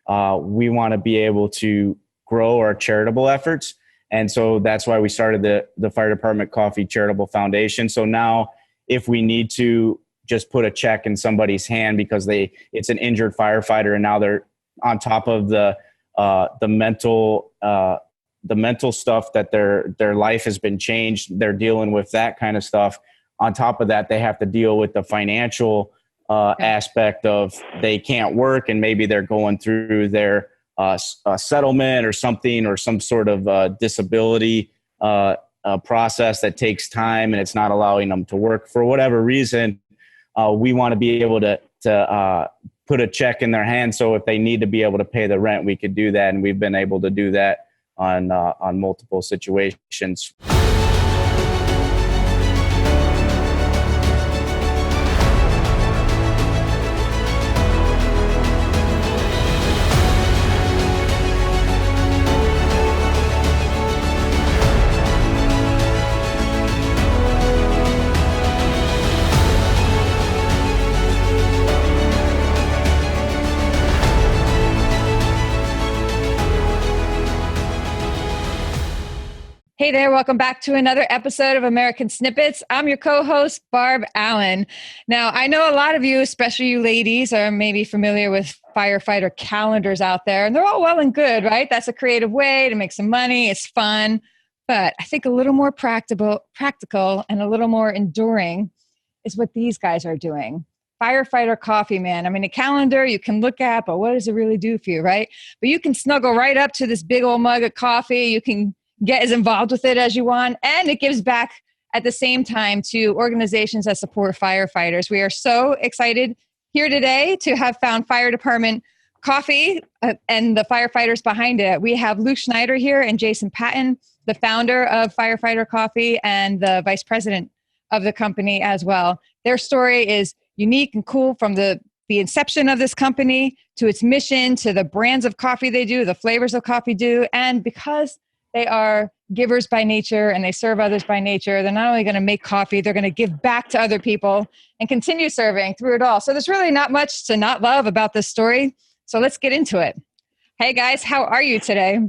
we want to be able to grow our charitable efforts. And so that's why we started the Fire Department Coffee Charitable Foundation. So now if we need to just put a check in somebody's hand because it's an injured firefighter and now they're on top of the mental stuff that their life has been changed. They're dealing with that kind of stuff. On top of that, they have to deal with the financial aspect of they can't work and maybe they're going through their settlement or something or some sort of disability process that takes time and it's not allowing them to work for whatever reason. We want to be able to put a check in their hand. So if they need to be able to pay the rent, we could do that. And we've been able to do that on multiple situations. Hey there, welcome back to another episode of American Snippets. I'm your co-host, Barb Allen. Now, I know a lot of you, especially you ladies, are maybe familiar with firefighter calendars out there, and they're all well and good, right? That's a creative way to make some money. It's fun, but I think a little more practical and a little more enduring is what these guys are doing. Firefighter coffee, man. I mean, a calendar you can look at, but what does it really do for you, right? But you can snuggle right up to this big old mug of coffee. You can get as involved with it as you want. And it gives back at the same time to organizations that support firefighters. We are so excited here today to have found Fire Department Coffee and the firefighters behind it. We have Luke Schneider here and Jason Patton, the founder of Firefighter Coffee and the vice president of the company as well. Their story is unique and cool from the inception of this company to its mission, to the brands of coffee they do, the flavors of coffee do. And because they are givers by nature and they serve others by nature, they're not only going to make coffee, they're going to give back to other people and continue serving through it all. So there's really not much to not love about this story. So let's get into it. Hey guys, how are you today?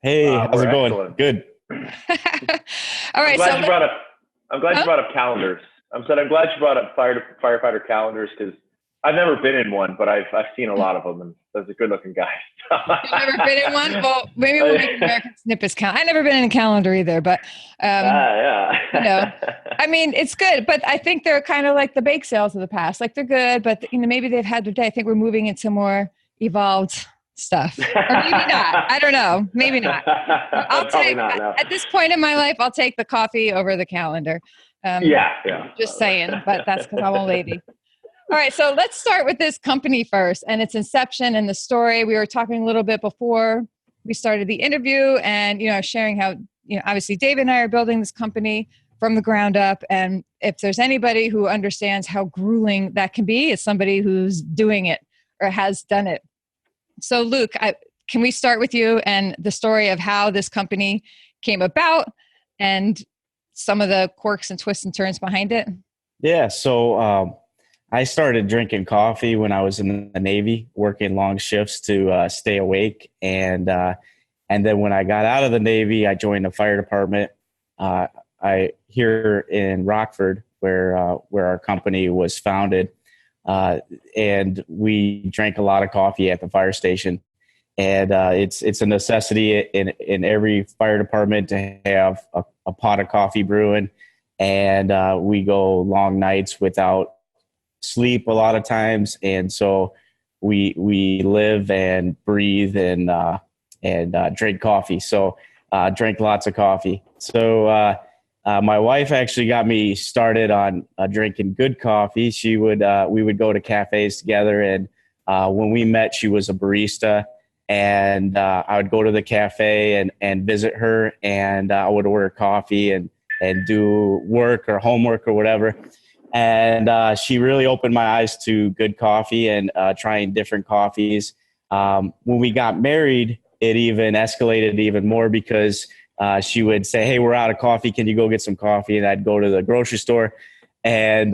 Hey, how's it going? Excellent. Good. All right. I'm glad you brought up calendars. I'm glad you brought up firefighter calendars because I've never been in one, but I've seen a lot of them, and those are good-looking guys. You've never been in one? Well, maybe we'll make American Snippets count. I've never been in a calendar either, but yeah. I mean, it's good, but I think they're kind of like the bake sales of the past. Like they're good, but maybe they've had their day. I think we're moving into more evolved stuff, or maybe not. I don't know. Maybe not. At this point in my life, I'll take the coffee over the calendar. Yeah. Just saying, but that's because I'm a lady. All right, so let's start with this company first and its inception and the story. We were talking a little bit before we started the interview and, sharing how, obviously David and I are building this company from the ground up. And if there's anybody who understands how grueling that can be, it's somebody who's doing it or has done it. So Luke, can we start with you and the story of how this company came about and some of the quirks and twists and turns behind it? Yeah, so I started drinking coffee when I was in the Navy, working long shifts to stay awake. And then when I got out of the Navy, I joined the fire department here in Rockford, where our company was founded. And we drank a lot of coffee at the fire station. And it's a necessity in every fire department to have a pot of coffee brewing. And we go long nights without sleep a lot of times, and so we live and breathe and drink coffee. So drink lots of coffee. So my wife actually got me started on drinking good coffee. We would go to cafes together, and when we met, she was a barista, and I would go to the cafe and visit her, and I would order coffee and do work or homework or whatever. And she really opened my eyes to good coffee and trying different coffees. When we got married, it even escalated even more because she would say, "Hey, we're out of coffee. Can you go get some coffee?" And I'd go to the grocery store, and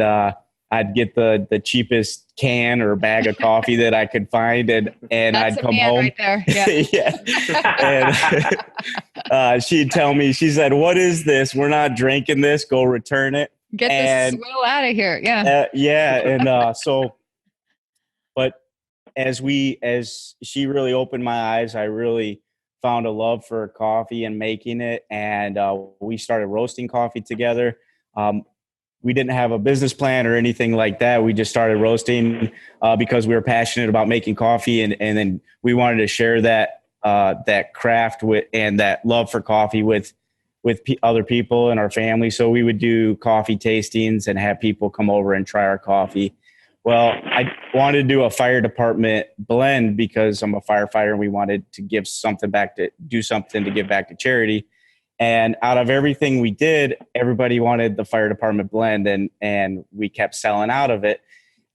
I'd get the cheapest can or bag of coffee that I could find, and That's I'd come home. right there. Yeah. Yeah. And she'd tell me, she said, "What is this? We're not drinking this. Go return it. Get this swill out of here." Yeah. But as she really opened my eyes, I really found a love for coffee and making it. And we started roasting coffee together. We didn't have a business plan or anything like that. We just started roasting because we were passionate about making coffee, and then we wanted to share that craft and that love for coffee with other people in our family. So we would do coffee tastings and have people come over and try our coffee. Well, I wanted to do a fire department blend because I'm a firefighter, and we wanted to do something to give back to charity. And out of everything we did, everybody wanted the fire department blend, and we kept selling out of it.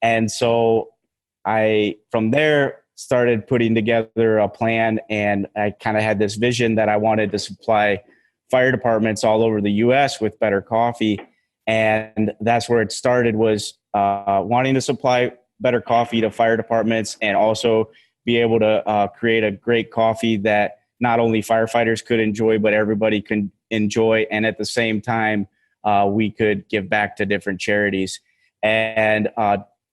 And so from there, started putting together a plan, and I kind of had this vision that I wanted to supply fire departments all over the U.S. with better coffee. And that's where it started, was wanting to supply better coffee to fire departments, and also be able to create a great coffee that not only firefighters could enjoy, but everybody can enjoy. And at the same time, we could give back to different charities. And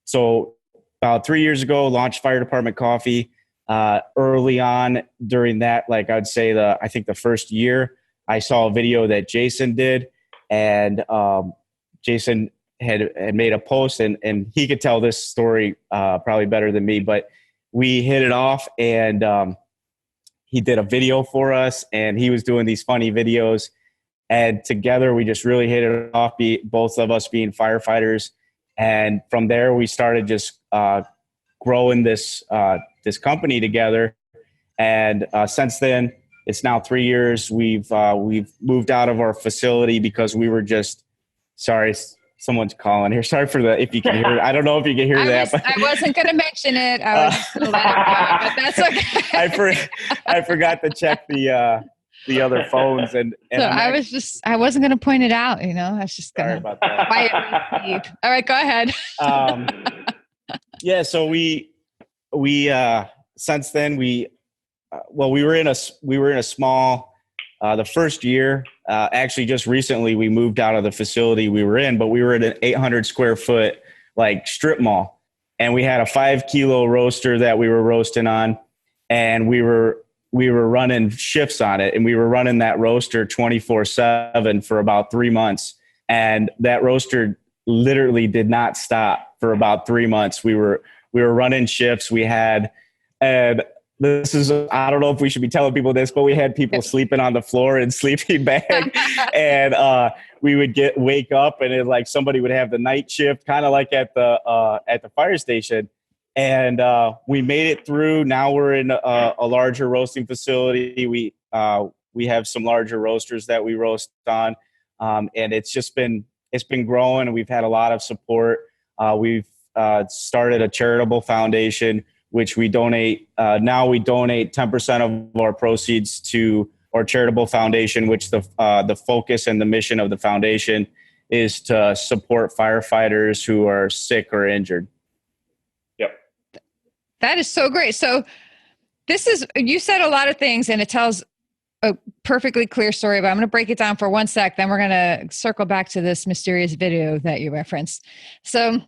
so about 3 years ago, launched Fire Department Coffee. Early on during that, like I'd say I think the first year, I saw a video that Jason did, and Jason had made a post, and he could tell this story probably better than me, but we hit it off, and he did a video for us, and he was doing these funny videos, and together we just really hit it off, both of us being firefighters. And from there, we started just growing this company together. And since then, it's now 3 years. We've moved out of our facility because we were just sorry. Someone's calling here. Sorry for if you can hear it. I don't know if you can hear that. I wasn't going to mention it. I was just going to let it go, but that's okay. I forgot to check the other phones, and so I wasn't going to point it out. I was just going to quietly. All right, go ahead. Yeah. So we since then we were in a small. The first year, actually just recently, we moved out of the facility we were in, but we were at an 800 square foot strip mall, and we had a 5 kilo roaster that we were roasting on, and we were running shifts on it, and we were running that roaster 24/7 for about 3 months, and that roaster literally did not stop for about 3 months. We were running shifts. And this is, I don't know if we should be telling people this, but we had people sleeping on the floor in sleeping bag, and we would wake up, and somebody would have the night shift, kind of like at the fire station. And we made it through. Now we're in a larger roasting facility. We have some larger roasters that we roast on, and it's been growing, and we've had a lot of support. We've started a charitable foundation, which we donate. Now we donate 10% of our proceeds to our charitable foundation, which the focus and the mission of the foundation is to support firefighters who are sick or injured. Yep. That is so great. So you said a lot of things, and it tells a perfectly clear story, but I'm going to break it down for 1 sec. Then we're going to circle back to this mysterious video that you referenced. So,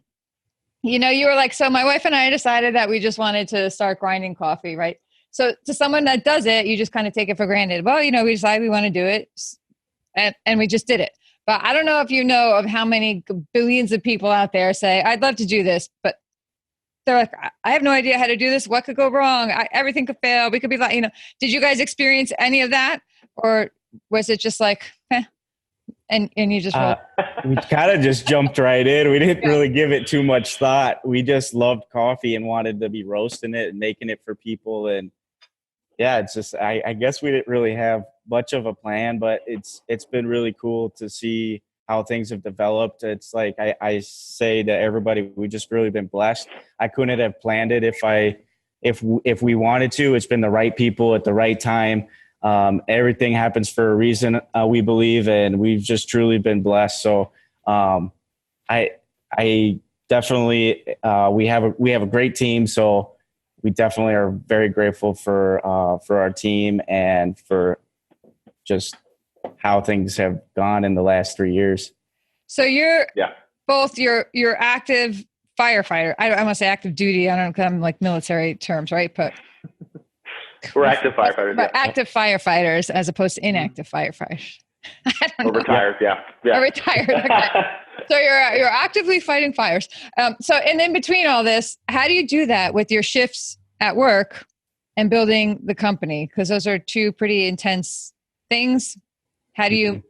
you were like, so my wife and I decided that we just wanted to start grinding coffee, right? So to someone that does it, you just kind of take it for granted. Well, we decided we want to do it, and we just did it. But I don't know if you know of how many billions of people out there say, I'd love to do this, but they're like, I have no idea how to do this. What could go wrong? Everything could fail. We could be like, did you guys experience any of that? Or was it just like, and you just we kind of just jumped right in. We didn't really give it too much thought. We just loved coffee and wanted to be roasting it and making it for people. And yeah, it's just, I guess we didn't really have much of a plan, but it's been really cool to see how things have developed. It's like I say to everybody, we've just really been blessed. I couldn't have planned it if we wanted to. It's been the right people at the right time. Everything happens for a reason, we believe, and we've just truly been blessed. So I definitely, we have a great team. So we definitely are very grateful for our team and for just how things have gone in the last 3 years. So you're both you're active firefighter. I want to say active duty. I don't know, 'cause I'm like military terms, right? But we're active firefighters. But active firefighters as opposed to inactive firefighters. I don't know. Retired, yeah. Or retired. Okay. So you're actively fighting fires. So and in between all this, how do you do that with your shifts at work and building the company? Because those are two pretty intense things. How do you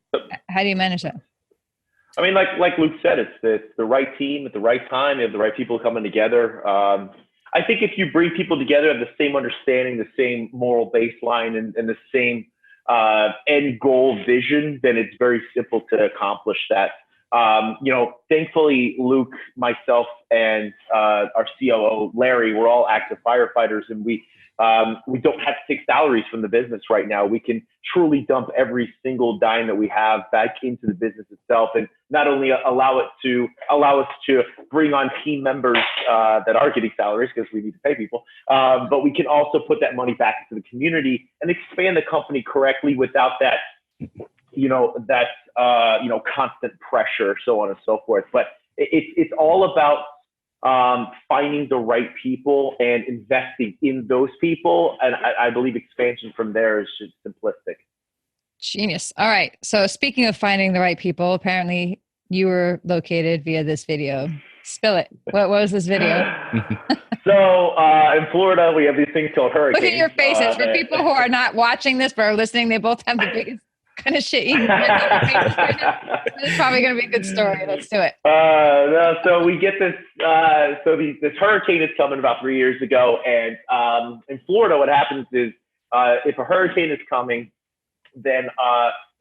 manage that? I mean, like Luke said, it's the right team at the right time. You have the right people coming together. I think if you bring people together, have the same understanding, the same moral baseline, and the same end goal vision, then it's very simple to accomplish that. Thankfully, Luke, myself, and our COO, Larry, we're all active firefighters, and we don't have to take salaries from the business right now. We can truly dump every single dime that we have back into the business itself, and not only allow us to bring on team members that are getting salaries because we need to pay people, but we can also put that money back into the community and expand the company correctly without that, constant pressure, so on and so forth. But it's all about finding the right people and investing in those people. And I believe expansion from there is just simplistic. Genius. All right. So speaking of finding the right people, apparently you were located via this video. Spill it. What was this video? So in Florida, we have these things called hurricanes. Look at your faces. For people who are not watching this but are listening, they both have the biggest kind of shit eating. It's probably going to be a good story. Let's do it. So we get this. This hurricane is coming about 3 years ago, and in Florida, what happens is if a hurricane is coming, then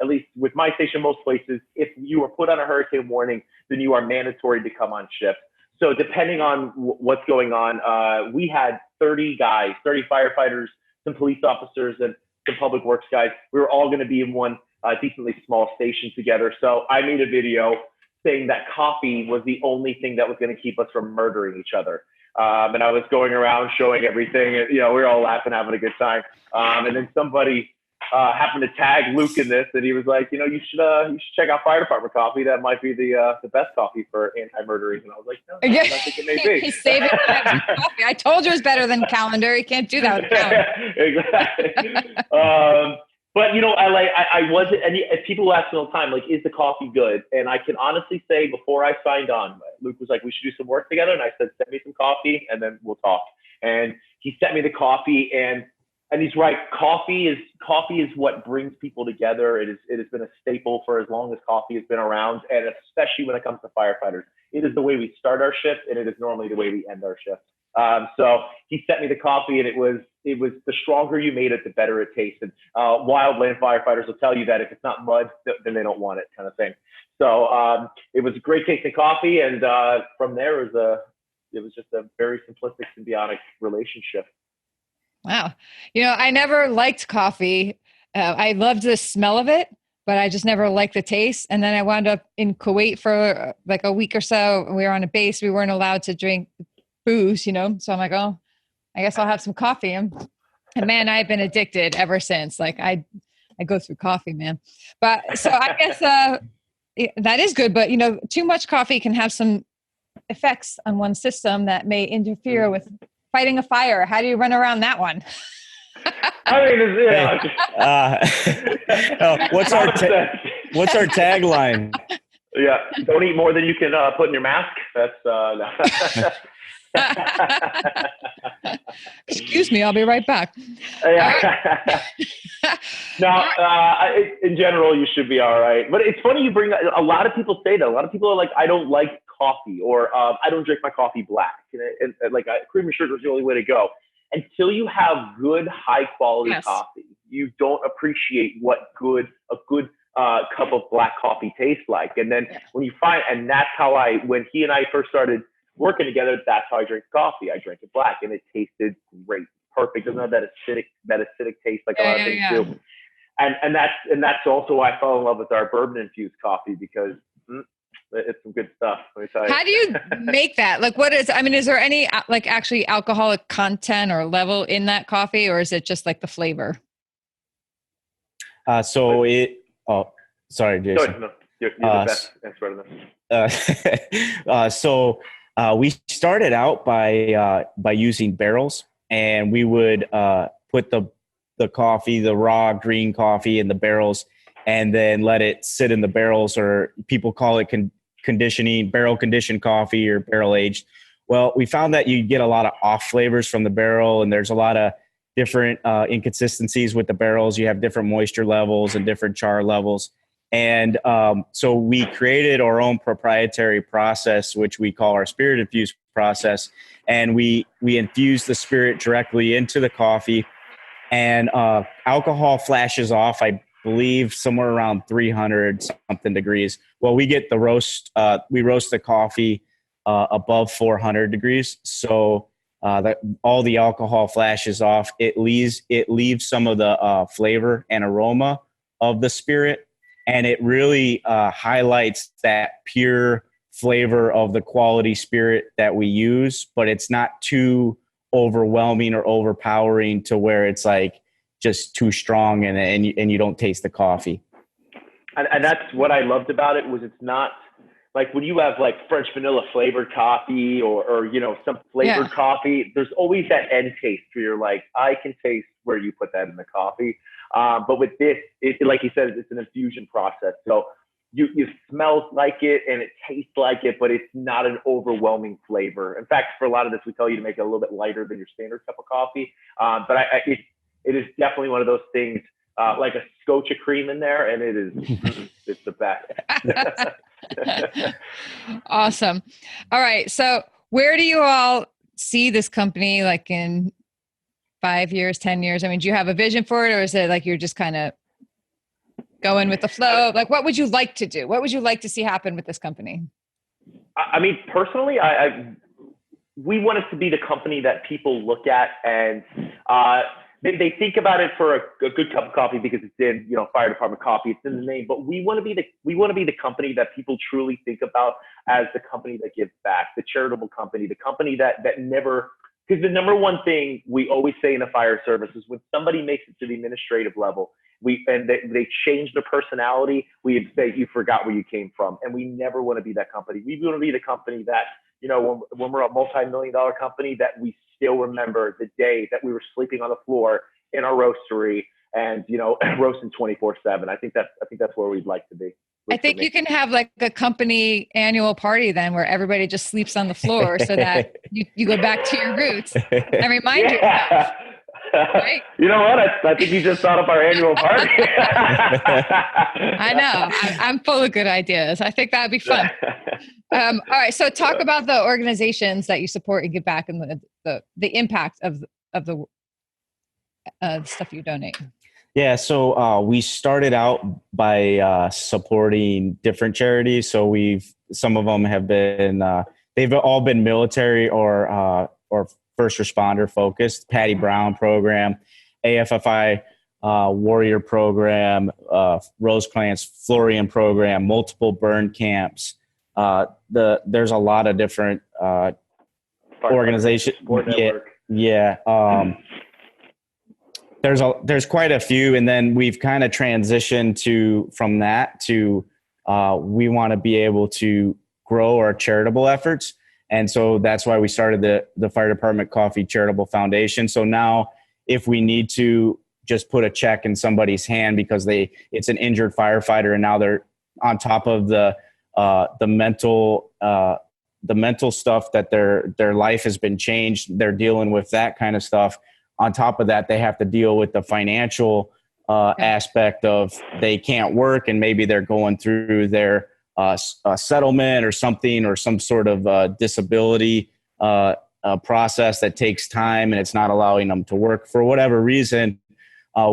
at least with my station, most places, if you are put on a hurricane warning, then you are mandatory to come on shift. So depending on what's going on, we had 30 guys, 30 firefighters, some police officers, and some public works guys. We were all going to be in one decently small station together. So I made a video saying that coffee was the only thing that was going to keep us from murdering each other. And I was going around showing everything. And, we were all laughing, having a good time. And then somebody happened to tag Luke in this, and he was like, you should check out Fire Dept Coffee. That might be the best coffee for anti-murderers. And I was like, no, I think it may be. He's saving coffee. I told you it was better than calendar. You can't do that with calendar. Exactly. But I wasn't. And people ask me all the time, like, is the coffee good? And I can honestly say, before I signed on, Luke was like, we should do some work together. And I said, send me some coffee, and then we'll talk. And he sent me the coffee, and he's right. Coffee is what brings people together. It has been a staple for as long as coffee has been around, and especially when it comes to firefighters, it is the way we start our shift, and it is normally the way we end our shift. So he sent me the coffee, and it was the stronger you made it, the better it tasted. Wildland firefighters will tell you that if it's not mud, then they don't want it, kind of thing. So it was a great tasting coffee, and from there it was just a very simplistic, symbiotic relationship. Wow. I never liked coffee. I loved the smell of it, but I just never liked the taste. And then I wound up in Kuwait for like a week or so. We were on a base. We weren't allowed to drink booze, So I'm like, oh, I guess I'll have some coffee. And man, I've been addicted ever since. Like I go through coffee, man. But so I guess that is good. But, too much coffee can have some effects on one's system that may interfere with fighting a fire. How do you run around that one? I mean, what's our tagline? Yeah, don't eat more than you can put in your mask. That's Excuse me, I'll be right back. No, in general, you should be all right. But it's funny you bring that. A lot of people say that. A lot of people are like, I don't like coffee, or I don't drink my coffee black. And cream and sugar is the only way to go. Until you have good, high quality coffee, you don't appreciate what a good cup of black coffee tastes like. And then when you find, and that's how when he and I first started working together, that's how I drink coffee. I drank it black, and it tasted great, perfect. Doesn't have that acidic taste like a lot of things do. And that's also why I fell in love with our bourbon infused coffee, because It's some good stuff. Let me tell you. How do you make that? Like, is there any like actually alcoholic content or level in that coffee, or is it just like the flavor? Sorry, Jason. No, you're the best answer to this. We started out by using barrels, and we would put the coffee, the raw green coffee, in the barrels, and then let it sit in the barrels, or people call it conditioning, barrel conditioned coffee or barrel aged. Well, we found that you get a lot of off flavors from the barrel, and there's a lot of different inconsistencies with the barrels. You have different moisture levels and different char levels. And so we created our own proprietary process, which we call our spirit infused process. And we infuse the spirit directly into the coffee, and alcohol flashes off, I believe, somewhere around 300 something degrees. Well, we get the roast, we roast the coffee above 400 degrees. So that all the alcohol flashes off. It leaves some of the flavor and aroma of the spirit. And it really highlights that pure flavor of the quality spirit that we use, but it's not too overwhelming or overpowering to where it's like just too strong and you don't taste the coffee. And that's what I loved about it, was it's not like when you have like French vanilla flavored coffee or some flavored coffee, there's always that end taste where you're like, I can taste where you put that in the coffee. But with this, like you said, it's an infusion process. So you smell like it and it tastes like it, but it's not an overwhelming flavor. In fact, for a lot of this, we tell you to make it a little bit lighter than your standard cup of coffee. But it is definitely one of those things, like a scotch of cream in there, and it's the best. Awesome. All right. So where do you all see this company like in 5 years, 10 years? I mean, do you have a vision for it, or is it like you're just kind of going with the flow? Like, what would you like to do? What would you like to see happen with this company? I mean, personally, we want it to be the company that people look at and they think about it for a good cup of coffee because it's in, fire department coffee, it's in the name. But we want to be the company that people truly think about as the company that gives back, the charitable company, the company that never. Because the number one thing we always say in the fire service is when somebody makes it to the administrative level, they change their personality, we say, you forgot where you came from. And we never want to be that company. We want to be the company that, when we're a multi-million-dollar company, that we still remember the day that we were sleeping on the floor in our roastery and, roasting 24/7. I think that's where we'd like to be. I think you can have like a company annual party then where everybody just sleeps on the floor so that you go back to your roots and remind yourself. Right? You know what? I think you just thought of our annual party. I know. I'm full of good ideas. I think that'd be fun. All right. So talk about the organizations that you support and give back and the impact of the stuff you donate. Yeah, so we started out by supporting different charities. So some of them have been they've all been military or first responder focused. Patty Brown program, AFFI Warrior program, Rosecrans Florian program, multiple burn camps. There's a lot of different organizations. Yeah. There's quite a few, and then we've kind of transitioned from that to we want to be able to grow our charitable efforts, and so that's why we started the Fire Department Coffee Charitable Foundation. So now, if we need to just put a check in somebody's hand because it's an injured firefighter, and now they're on top of the mental stuff that their life has been changed, they're dealing with that kind of stuff. On top of that, they have to deal with the financial aspect of they can't work and maybe they're going through their settlement or something or some sort of disability process that takes time and it's not allowing them to work for whatever reason.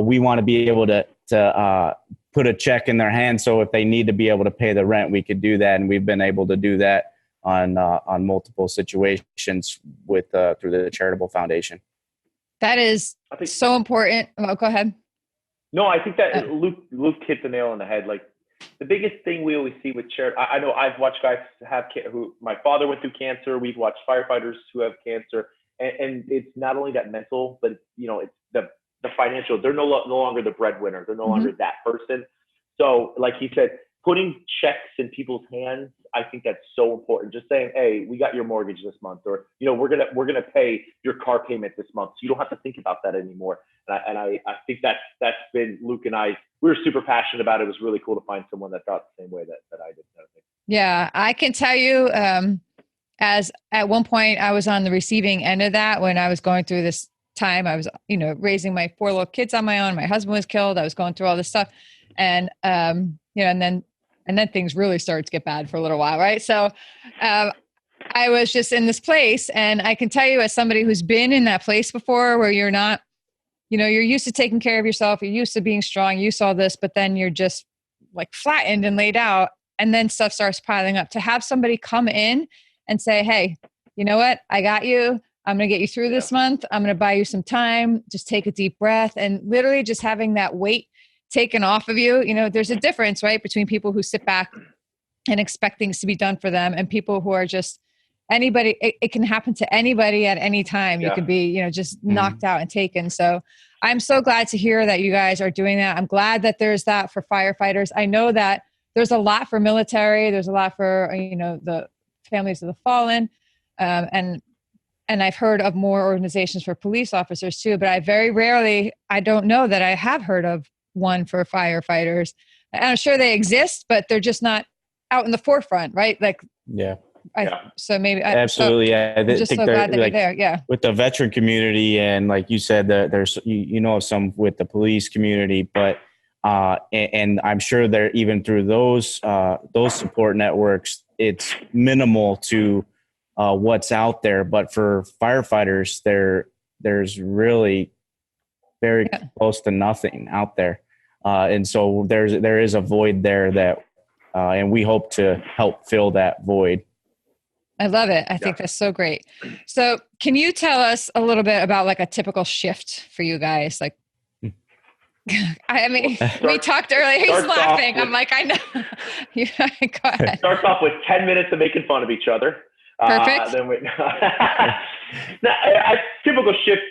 We want to be able to put a check in their hand. So if they need to be able to pay the rent, we could do that. And we've been able to do that on multiple situations through the charitable foundation. That is so important. Oh, go ahead. No, I think that Luke hit the nail on the head. Like the biggest thing we always see with charity, I know I've watched guys have who, my father went through cancer. We've watched firefighters who have cancer, and it's not only that mental, but it's the financial. They're no longer the breadwinner. They're no longer that person. So, like he said, putting checks in people's hands, I think that's so important. Just saying, hey, we got your mortgage this month, or we're gonna pay your car payment this month, so you don't have to think about that anymore. And I think that's been Luke and I. We were super passionate about it. It was really cool to find someone that thought the same way that I did. Yeah, I can tell you, as at one point I was on the receiving end of that when I was going through this time. I was, raising my 4 little kids on my own. My husband was killed. I was going through all this stuff, and and then things really started to get bad for a little while, right? So I was just in this place, and I can tell you, as somebody who's been in that place before, where you're not, you're used to taking care of yourself, you're used to being strong, you saw this, but then you're just like flattened and laid out, and then stuff starts piling up. To have somebody come in and say, hey, you know what? I got you. I'm going to get you through this month. I'm going to buy you some time. Just take a deep breath, and literally just having that weight taken off of you. There's a difference, right, between people who sit back and expect things to be done for them, and people who are just anybody. It can happen to anybody at any time. You could be, just knocked out and taken. So I'm so glad to hear that you guys are doing that. I'm glad that there's that for firefighters. I know that there's a lot for military. There's a lot for, the families of the fallen. And I've heard of more organizations for police officers too, but I don't know that I have heard of one for firefighters. And I'm sure they exist, but they're just not out in the forefront, right? So maybe absolutely. I'm just so glad that you're there. Yeah. With the veteran community, and like you said, there's some with the police community, but and I'm sure they're even through those support networks, it's minimal to what's out there. But for firefighters, there's really very close to nothing out there, and so there is a void there that, and we hope to help fill that void. I love it. I think that's so great. So can you tell us a little bit about like a typical shift for you guys? Like, I mean, we talked earlier, he's laughing. I'm like, I know. Go ahead. Starts off with 10 minutes of making fun of each other. Perfect. Typical shift.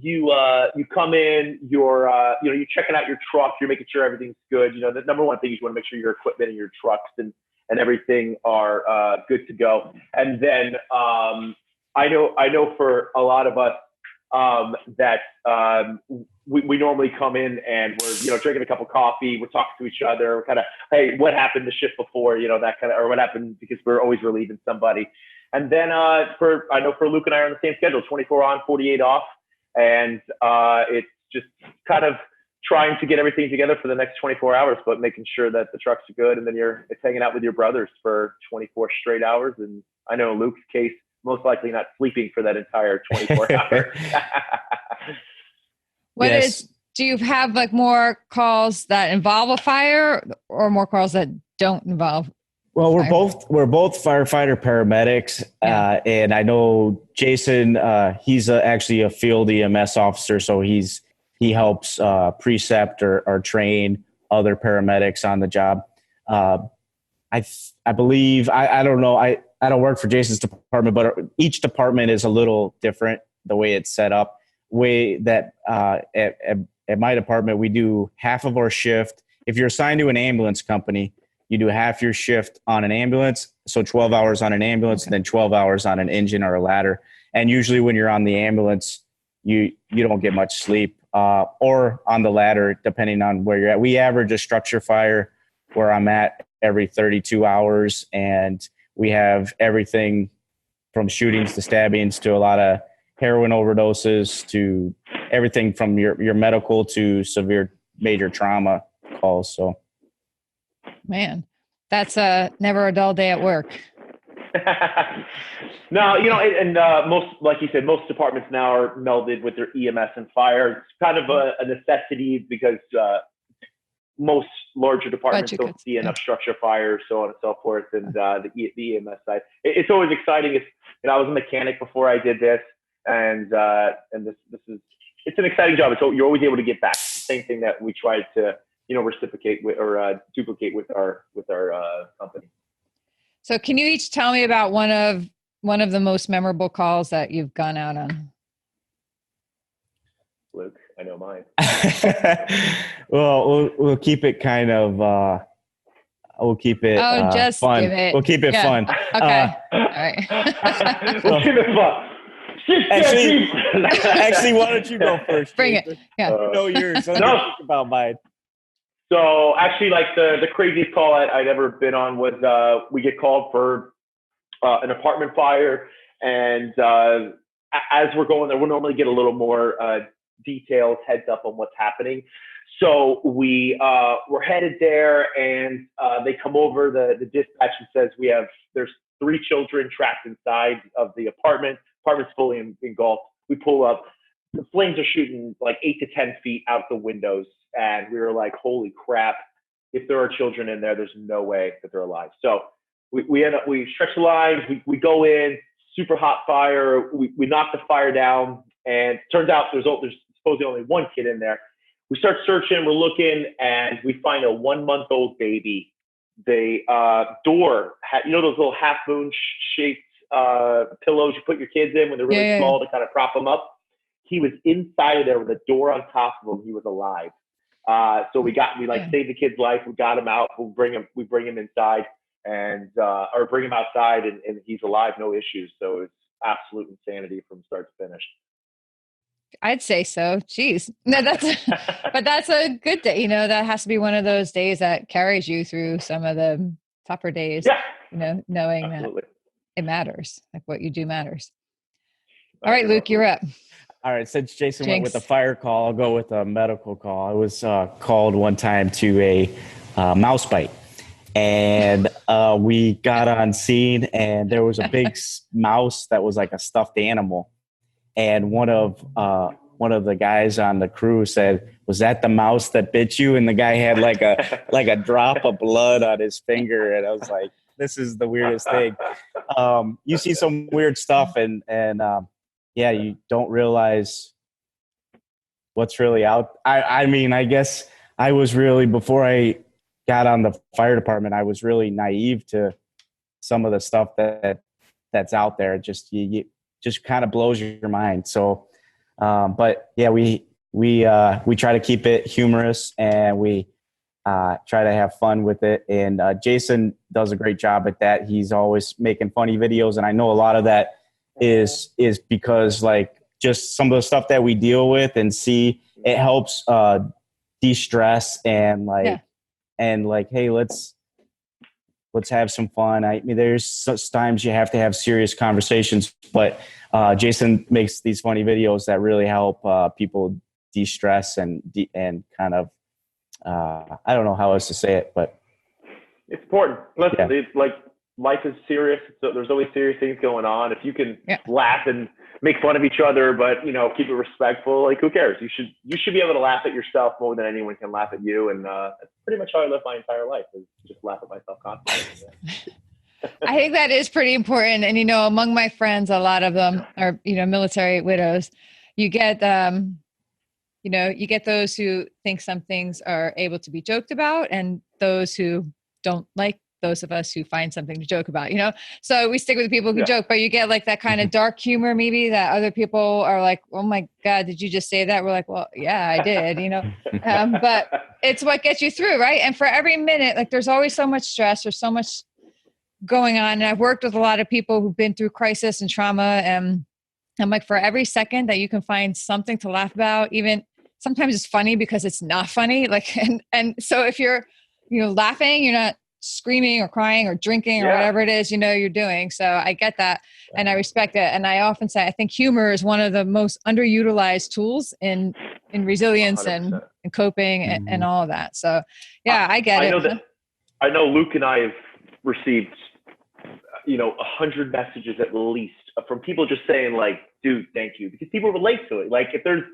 You come in, you're checking out your truck, you're making sure everything's good. The number one thing is you want to make sure your equipment and your trucks and everything are good to go. And then I know for a lot of us that we normally come in and we're drinking a cup of coffee, we're talking to each other, we're kind of, hey, what happened the shift before, that kind of, or what happened, because we're always relieving somebody. And then I know for Luke and I are on the same schedule, 24 on, 48 off, and it's just kind of trying to get everything together for the next 24 hours, but making sure that the trucks are good. And then it's hanging out with your brothers for 24 straight hours. And I know in Luke's case, most likely not sleeping for that entire 24 hours. Do you have like more calls that involve a fire or more calls that don't involve? Well, we're both firefighter paramedics. And I know Jason, he's actually a field EMS officer. So he helps precept or train other paramedics on the job. I believe, I don't know, I don't work for Jason's department, but each department is a little different the way it's set up. Way that at my department, we do half of our shift. If you're assigned to an ambulance company, you do half your shift on an ambulance. So 12 hours on an ambulance, and then 12 hours on an engine or a ladder. And usually when you're on the ambulance, you don't get much sleep, or on the ladder, depending on where you're at. We average a structure fire where I'm at every 32 hours. And we have everything from shootings to stabbings to a lot of heroin overdoses to everything from your medical to severe major trauma calls. So, man, that's never a dull day at work. No, most, like you said, most departments now are melded with their EMS and fire. It's kind of a necessity because most larger departments don't see enough structure fires, so on and so forth, and the EMS side. It's always exciting. I was a mechanic before I did this, and this is, it's an exciting job. You're always able to get back. It's the same thing that we try to reciprocate with or duplicate with our company. So can you each tell me about one of the most memorable calls that you've gone out on? Luke, I know mine. Well, we'll keep it kind of we'll keep it just fun. give it. We'll keep it fun. Okay. All right. We'll keep it fun. Actually, why don't you go first? Bring Jason? it. Yeah. You know yours. Let me think about mine. So actually, like the craziest call I'd ever been on was we get called for an apartment fire, and as we're going there, we'll normally get a little more details, heads up on what's happening. So we're headed there, and they come over. The dispatch and says there's 3 children trapped inside of the apartment. Apartment's fully engulfed. We pull up. The flames are shooting like 8 to 10 feet out the windows, and we were like, "Holy crap! If there are children in there, there's no way that they're alive." So we stretch the lines. We go in, super hot fire. We knock the fire down, and turns out there's supposedly only 1 kid in there. We start searching. We're looking, and we find a 1-month-old baby. The door had, those little half moon shaped pillows you put your kids in when they're really small to kind of prop them up. He was inside of there with a door on top of him. He was alive. So we saved the kid's life. We got him out. We bring him inside or bring him outside, and he's alive, no issues. So it's absolute insanity from start to finish. I'd say so. Jeez. No, but that's a good day. That has to be one of those days that carries you through some of the tougher days. Yeah. Knowing Absolutely. that it matters. Like what you do matters. All right, Luke, you're up. All right. Since Jason went with a fire call, I'll go with a medical call. I was called one time to a mouse bite, and we got on scene, and there was a big mouse that was like a stuffed animal. And one of the guys on the crew said, "Was that the mouse that bit you?" And the guy had like a drop of blood on his finger, and I was like, "This is the weirdest thing." You see some weird stuff, and you don't realize what's really out. I mean, I guess I was really, before I got on the fire department, I was really naive to some of the stuff that's out there. Just kind of blows your mind. So, but yeah, we try to keep it humorous, and we try to have fun with it. And Jason does a great job at that. He's always making funny videos, and I know a lot of that is because like just some of the stuff that we deal with and see, it helps de-stress and hey, let's have some fun. I mean, there's such times you have to have serious conversations, but Jason makes these funny videos that really help people de-stress and kind of, I don't know how else to say it, but it's important. Listen, it's like life is serious. So there's always serious things going on. If you can laugh and make fun of each other, but keep it respectful, like who cares? You should be able to laugh at yourself more than anyone can laugh at you. And that's pretty much how I live my entire life, is just laugh at myself constantly. I think that is pretty important. And, among my friends, a lot of them are, military widows. You get, you get those who think some things are able to be joked about, and those who don't like those of us who find something to joke about, so we stick with the people who joke, but you get like that kind of dark humor, maybe, that other people are like, "Oh my God, did you just say that?" We're like, "Well, yeah, I did," but it's what gets you through. Right. And for every minute, like there's always so much stress or so much going on. And I've worked with a lot of people who've been through crisis and trauma. And I'm like, for every second that you can find something to laugh about, even sometimes it's funny because it's not funny. Like, and so if you're, laughing, you're not screaming or crying or drinking or whatever it is, you're doing. So I get that. And I respect it. And I often say, I think humor is one of the most underutilized tools in resilience 100%. and coping and all of that. So I get it. I know Luke and I have received, 100 messages at least from people just saying like, "Dude, thank you," because people relate to it. Like if there's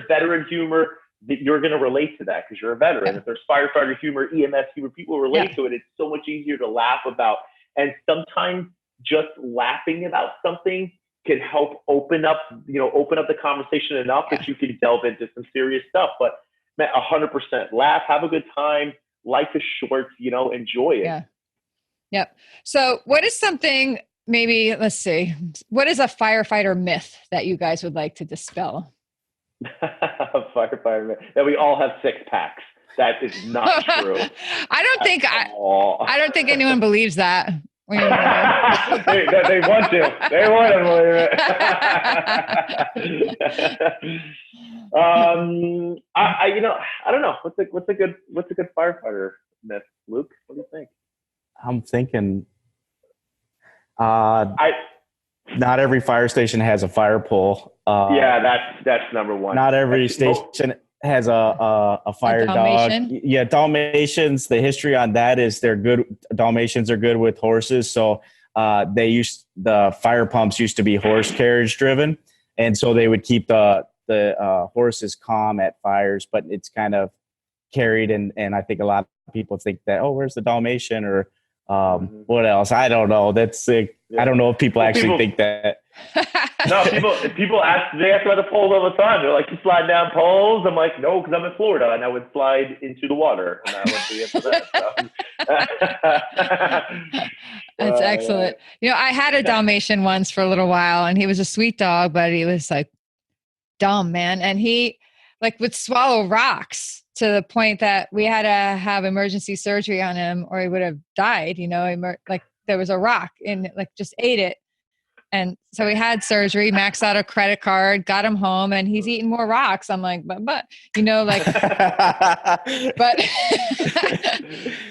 veteran humor, you're going to relate to that because you're a veteran. If there's firefighter humor, EMS humor, people relate to it. It's so much easier to laugh about. And sometimes just laughing about something can help open up the conversation enough that you can delve into some serious stuff. But Man, 100%. Laugh, have a good time. Life is short, enjoy it. Yeah. Yep. So what is something, maybe, let's see, what is a firefighter myth that you guys would like to dispel? Firefighter, that we all have six packs. That is not true. I don't think anyone believes that. They want to. They want to believe it. I don't know. What's a good firefighter myth, Luke? What do you think? I'm thinking, not every fire station has a fire pole. That's number one. Not every station has a fire dog. Yeah, Dalmatians. The history on that is they're good. Dalmatians are good with horses, so the fire pumps used to be horse carriage driven, and so they would keep the horses calm at fires. But it's kind of carried, and I think a lot of people think that, oh, where's the Dalmatian, or what else? I don't know. That's I don't know if people think that. No, people ask about the poles all the time. They're like, you slide down poles? I'm like, no, because I'm in Florida and I would slide into the water. And I would be into that. That's excellent. I had a Dalmatian once for a little while, and he was a sweet dog, but he was like dumb, man. And he would swallow rocks to the point that we had to have emergency surgery on him or he would have died. There was a rock and just ate it. And so we had surgery, maxed out a credit card, got him home, and he's eating more rocks. I'm like, but but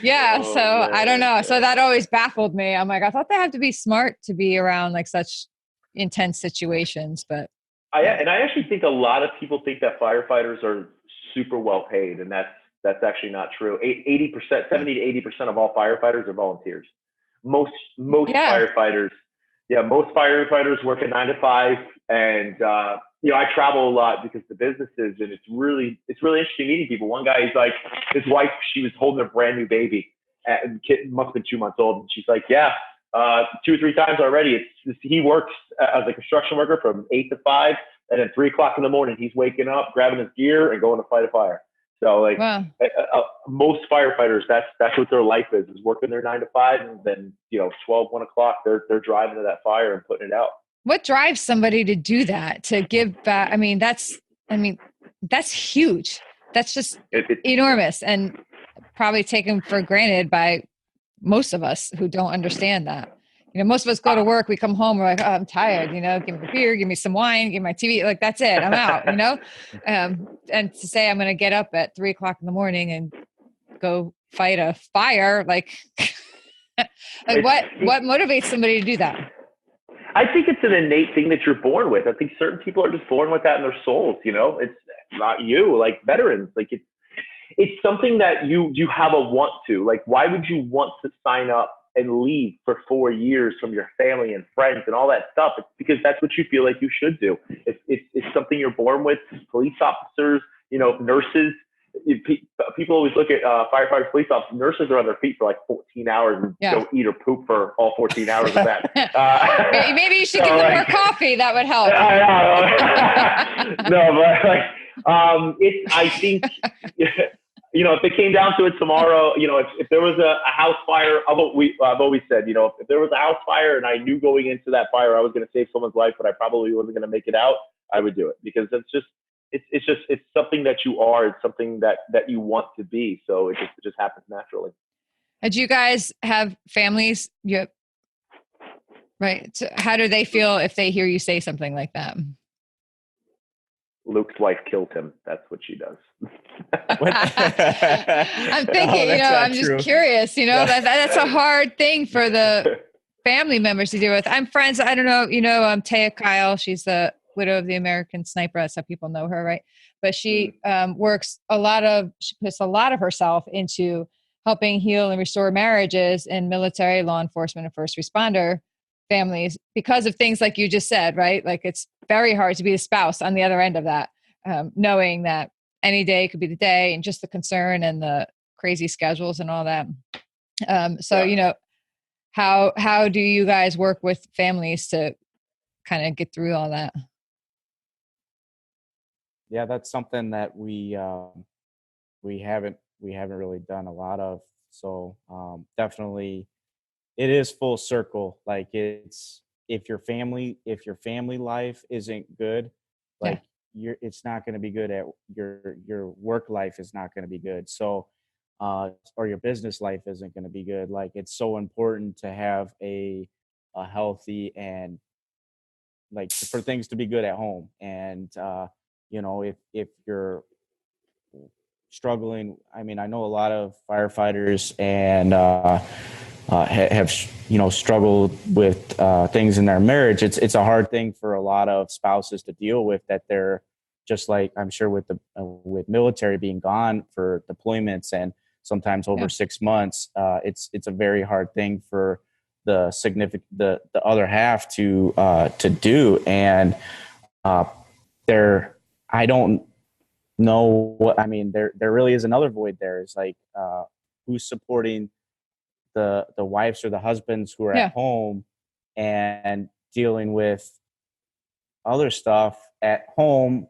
yeah. So man. I don't know. So that always baffled me. I'm like, I thought they have to be smart to be around such intense situations, but. I actually think a lot of people think that firefighters are super well paid, and that's actually not true. 70 to 80% of all firefighters are volunteers. Most firefighters. Yeah, most firefighters work at 9 to 5, and I travel a lot because the businesses, and it's really interesting meeting people. One guy, he's like, his wife, she was holding a brand new baby, and the kid must have been 2 months old, and she's like, 2 or 3 times already. He works as a construction worker from 8 to 5, and then 3 o'clock in the morning, he's waking up, grabbing his gear, and going to fight a fire. So wow. Most firefighters, that's what their life is working their 9 to 5, and then 1 o'clock they're driving to that fire and putting it out. What drives somebody to do that, to give back? That's huge. That's just enormous, and probably taken for granted by most of us who don't understand that. Most of us go to work, we come home, we're like, oh, I'm tired, give me a beer, give me some wine, give me my TV. That's it. I'm out, and to say I'm going to get up at 3 o'clock in the morning and go fight a fire, what motivates somebody to do that? I think it's an innate thing that you're born with. I think certain people are just born with that in their souls. It's not you, like veterans, it's something that you have a want to, why would you want to sign up and leave for 4 years from your family and friends and all that stuff? It's because that's what you feel like you should do. It's something you're born with. Police officers, nurses. People always look at firefighters, police officers. Nurses are on their feet for 14 hours and don't eat or poop for all 14 hours of that. Maybe you should give them more coffee. That would help. No, but I think. If it came down to it tomorrow, if there was a house fire, I've always said, if there was a house fire and I knew going into that fire I was going to save someone's life, but I probably wasn't going to make it out, I would do it, because it's something that you are. It's something that you want to be. So it just happens naturally. And do you guys have families? Right. So how do they feel if they hear you say something like that? Luke's wife killed him. That's what she does. I'm thinking, I'm just curious, that's a hard thing for the family members to deal with. I'm friends. I don't know, Taya Kyle, she's the widow of the American sniper. That's how people know her. Right. But she she puts a lot of herself into helping heal and restore marriages in military, law enforcement, and first responder families because of things like you just said, right? It's very hard to be the spouse on the other end of that, knowing that any day could be the day, and just the concern and the crazy schedules and all that. How do you guys work with families to kind of get through all that? Yeah, that's something that we we haven't really done a lot of. So definitely it is full circle. Like it's if your family life isn't good, Yeah. like it's not going to be good at your work life is not going to be good. So or your business life isn't going to be good. Like it's so important to have a healthy and like for things to be good at home. And if you're struggling, I mean, I know a lot of firefighters and have struggled with things in their marriage. It's a hard thing for a lot of spouses to deal with, that they're just like, I'm sure with the with military being gone for deployments and sometimes over 6 months, it's a very hard thing for the other half to do. And there I don't know what, I mean, there really is another void there. Is like who's supporting the wives or the husbands who are Yeah. at home and dealing with other stuff at home,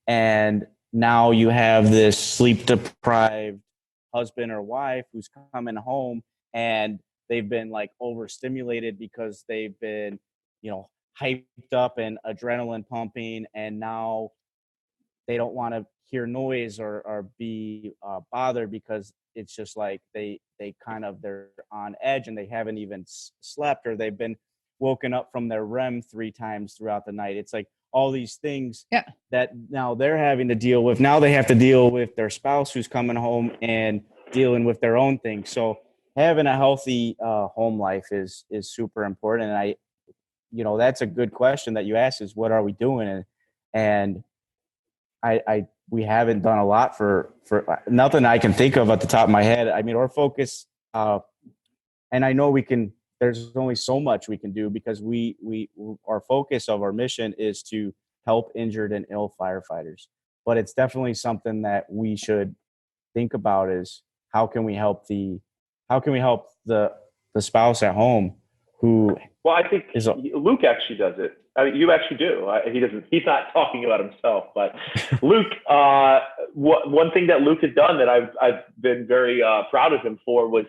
and now you have this sleep deprived husband or wife who's coming home and they've been like overstimulated because they've been hyped up and adrenaline pumping, and now they don't want to hear noise or be bothered, because it's just like they're on edge and they haven't even slept, or they've been woken up from their REM 3 times throughout the night. It's like all these things that now they're having to deal with. Now they have to deal with their spouse who's coming home and dealing with their own things. So having a healthy home life is super important. And that's a good question that you asked, is what are we doing? And we haven't done a lot for nothing I can think of at the top of my head. I mean, our focus, and I know there's only so much we can do, because our focus of our mission is to help injured and ill firefighters. But it's definitely something that we should think about, is how can we help the spouse at home who. Well, I think Luke actually does it. I mean, you actually do. He doesn't. He's not talking about himself, but Luke. One thing that Luke has done that I've been very proud of him for was,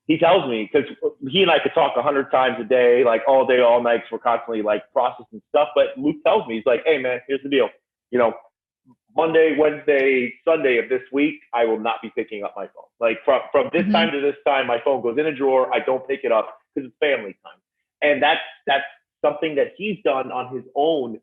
he tells me, because he and I could talk 100 times a day, like all day, all night, 'cause we're constantly like processing stuff. But Luke tells me, he's like, "Hey man, here's the deal. Monday, Wednesday, Sunday of this week, I will not be picking up my phone. Like from this time to this time, my phone goes in a drawer. I don't pick it up because it's family time." And that's something that he's done on his own,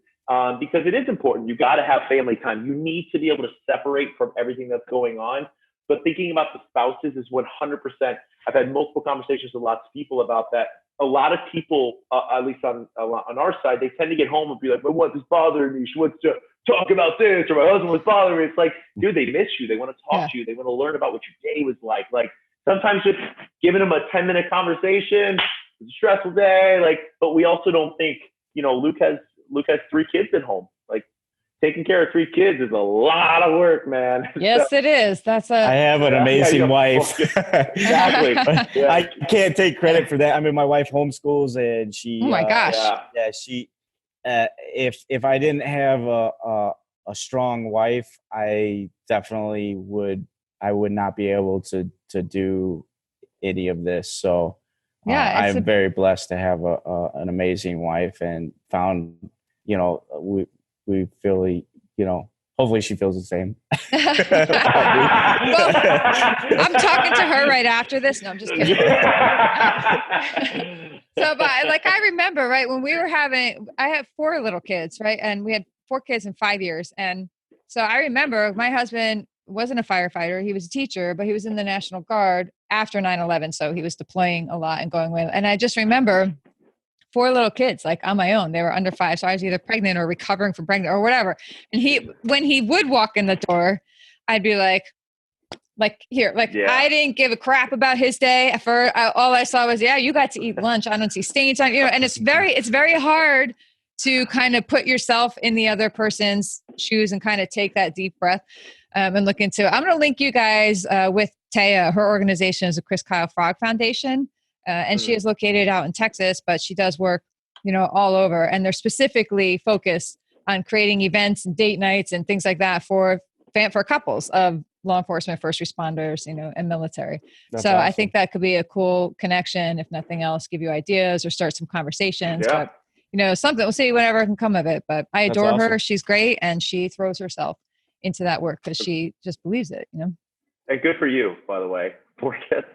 because it is important. You got to have family time. You need to be able to separate from everything that's going on. But thinking about the spouses is 100%. I've had multiple conversations with lots of people about that. A lot of people, at least on our side, they tend to get home and be like, "My wife is bothering me. She wants to talk about this," or "My husband was bothering me." It's like, dude, they miss you. They want to talk to you. They want to learn about what your day was like. Like sometimes just giving them a 10-minute conversation. It's a stressful day. But we also don't think, Luke has 3 kids at home. Like taking care of 3 kids is a lot of work, man. Yes, it is. I have an amazing wife. Exactly. I can't take credit for that. I mean, my wife homeschools, and she. Oh my gosh. She. If I didn't have a strong wife, I definitely would. I would not be able to do any of this. So. I'm very blessed to have an amazing wife, and found, we feel, hopefully she feels the same. Well, I'm talking to her right after this. No, I'm just kidding. So, but I remember, right, when I had 4 little kids, right? And we had 4 kids in 5 years. And so I remember my husband wasn't a firefighter. He was a teacher, but he was in the National Guard after 9/11. So he was deploying a lot and going away. And I just remember 4 little kids, like on my own. They were under 5. So I was either pregnant or recovering from pregnant or whatever. And when he would walk in the door, I'd be like, I didn't give a crap about his day. All I saw was, you got to eat lunch. I don't see stains on you. And it's very hard to kind of put yourself in the other person's shoes and kind of take that deep breath and look into it. I'm going to link you guys with Taya. Her organization is the Chris Kyle Frog Foundation. And she is located out in Texas, but she does work, all over. And they're specifically focused on creating events and date nights and things like that for couples of law enforcement, first responders, and military. That's so awesome. I think that could be a cool connection, if nothing else, give you ideas or start some conversations. Yeah. But something, we'll see whatever can come of it. But I That's adore awesome. her. She's great. And she throws herself into that work because she just believes it, And good for you, by the way. 4 kids.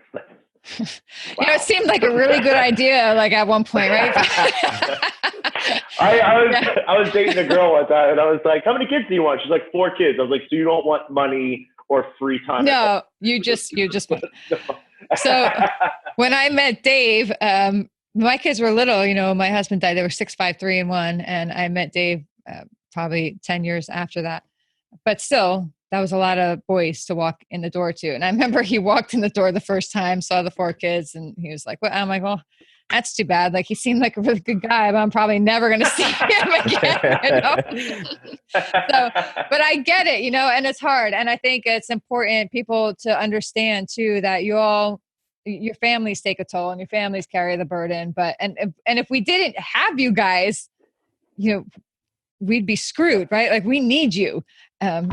Wow. It seemed like a really good idea, like at one point, right? I was dating a girl one time, and I was like, "How many kids do you want?" She's like, 4 kids. I was like, "So you don't want money or free time?" No, you just want. So when I met Dave, my kids were little. My husband died. They were 6, 5, 3, and 1, and I met Dave probably 10 years after that. But still, that was a lot of boys to walk in the door to. And I remember he walked in the door the first time, saw the 4 kids, and he was like, "Well," I'm like, "Well, that's too bad. Like, he seemed like a really good guy, but I'm probably never going to see him again." But I get it, and it's hard. And I think it's important people to understand too, that your families take a toll and your families carry the burden. But, and if we didn't have you guys, we'd be screwed, right? Like, we need you.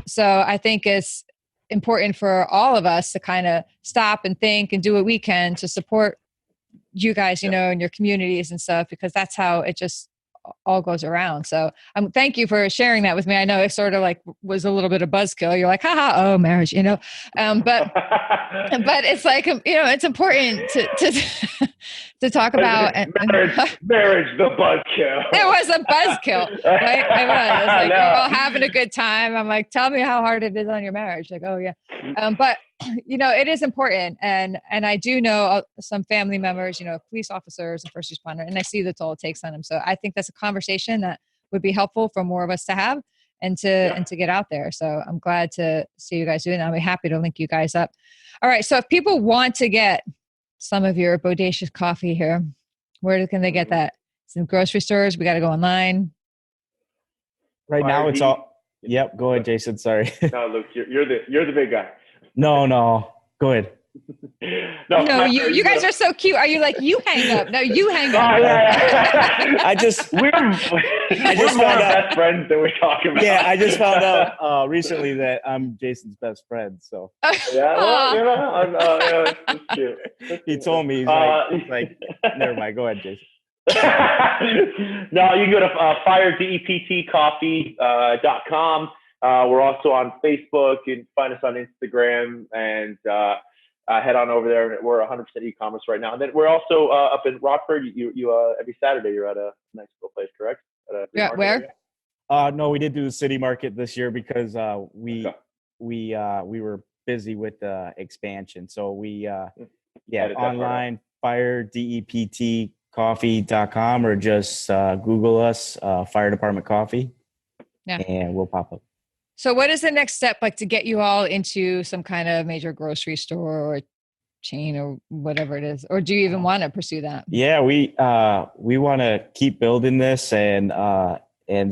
So I think it's important for all of us to kind of stop and think and do what we can to support you guys, in your communities and stuff, because that's how it just all goes around. So thank you for sharing that with me. I know it sort of like was a little bit of buzzkill. You're like, haha, oh, marriage, but it's like, it's important to talk about. Marriage, the buzzkill. It was a buzzkill, right? It was like, we're all having a good time. I'm like, tell me how hard it is on your marriage. Like, oh yeah. But it is important. And I do know some family members, police officers and first responder, and I see the toll it takes on them. So I think that's a conversation that would be helpful for more of us to have and to get out there. So I'm glad to see you guys doing that. I'll be happy to link you guys up. All right. So if people want to get some of your bodacious coffee here, where can they get that? It's in grocery stores. We got to go online. Right now it's all. Yep. Go ahead, Jason. Sorry. No, Luke, you're the big guy. No. Go ahead. No, you guys are so cute. Are you like, you hang up? No, you hang up. Oh, yeah. I just we're more best friends than we're talking about. Yeah, I just found out recently that I'm Jason's best friend. So yeah, it's cute. He told me, he's like, never mind. Go ahead, Jason. No, you can go to firedeptcoffee.com. We're also on Facebook. You can find us on Instagram, and head on over there. We're 100% e-commerce right now. And then we're also up in Rockford. You every Saturday you're at a nice little place, correct? Yeah, where? No, we did do the city market this year because we were busy with the expansion. So we online firedeptcoffee.com, or just Google us, Fire Department Coffee, and we'll pop up. So what is the next step, like, to get you all into some kind of major grocery store or chain or whatever it is? Or do you even want to pursue that? Yeah, we want to keep building this, and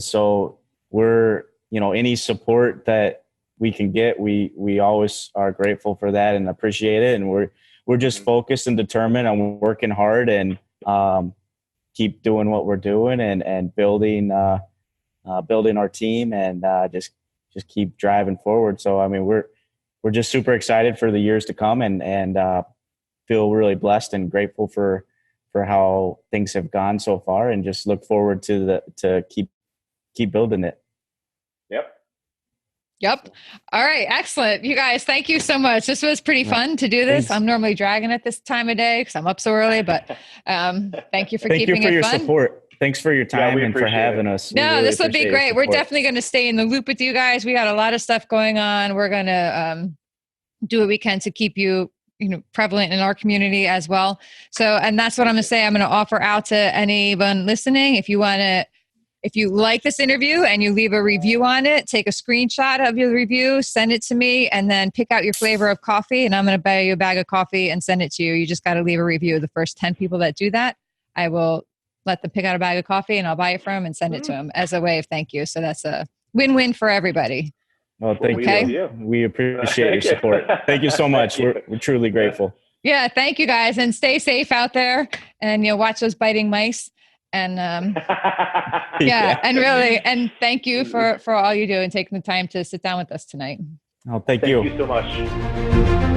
so we're, any support that we can get, we always are grateful for that and appreciate it. And we're just focused and determined on working hard and keep doing what we're doing and building our team and just keep driving forward. So, I mean, we're just super excited for the years to come and feel really blessed and grateful for how things have gone so far, and just look forward to keep building it. Yep. All right. Excellent. You guys, thank you so much. This was pretty fun to do this. Thanks. I'm normally dragging it this time of day because I'm up so early, but thank you for keeping it fun. Thank you for your support. Thanks for your time and for having us. No, this will be great. We're definitely going to stay in the loop with you guys. We got a lot of stuff going on. We're going to do what we can to keep you prevalent in our community as well. So, and that's what I'm going to say. I'm going to offer out to anyone listening. If you like this interview and you leave a review on it, take a screenshot of your review, send it to me, and then pick out your flavor of coffee. And I'm going to buy you a bag of coffee and send it to you. You just got to leave a review. The first 10 people that do that, I will let them pick out a bag of coffee and I'll buy it from them and send it to them as a way of thank you. So that's a win-win for everybody. Well, thank you. We appreciate your support. Thank you so much. We're truly grateful. Yeah. Thank you guys, and stay safe out there, and watch those biting mice. And and really, and thank you for all you do and taking the time to sit down with us tonight. Oh, thank Thank you. you so much.